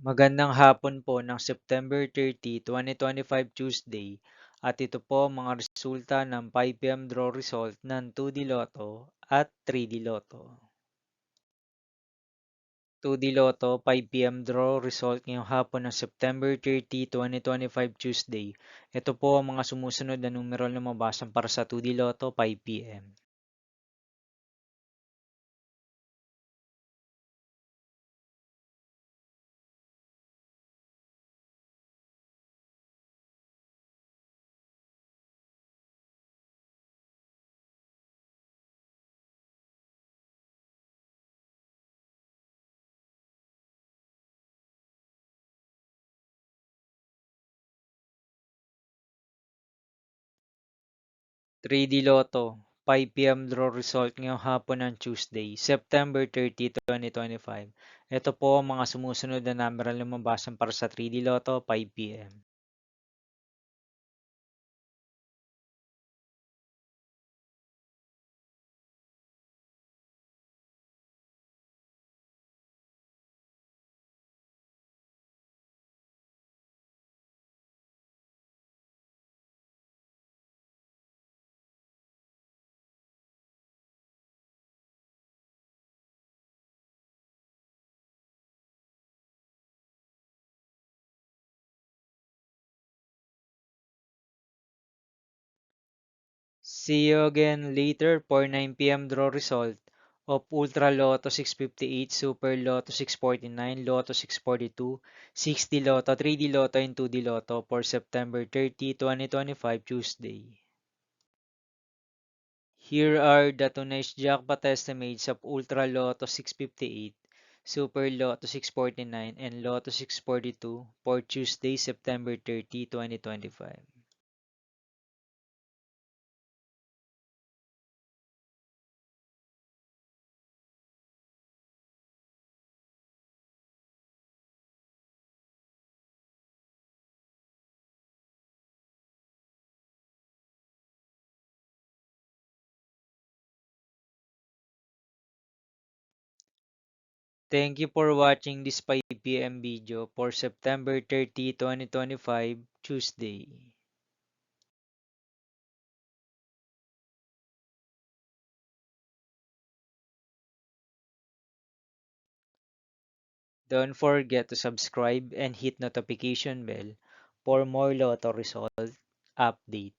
Magandang hapon po ng September 30, 2025 Tuesday at ito po ang mga resulta ng 5 PM draw result ng 2D Lotto at 3D Lotto. 2D Lotto 5 PM draw result ngayong hapon ng September 30, 2025 Tuesday. Ito po ang mga sumusunod na numeral na mabasan para sa 2D Lotto 5 PM. 3D Lotto 5 PM draw result ngayong hapon ng Tuesday, September 30, 2025. Ito po ang mga sumusunod na numeral na mabasan para sa 3D Lotto 5 PM. 'See you again later for 9 PM draw result of Ultra Lotto 658, Super Lotto 649, Lotto 642, 60 Lotto, 3D Lotto, and 2D Lotto for September 30, 2025 Tuesday. Here are the tonight's jackpot estimates of Ultra Lotto 658, Super Lotto 649, and Lotto 642 for Tuesday, September 30, 2025. Thank you for watching this 5 PM video for September 30, 2025, Tuesday. Don't forget to subscribe and hit notification bell for more Lotto result update.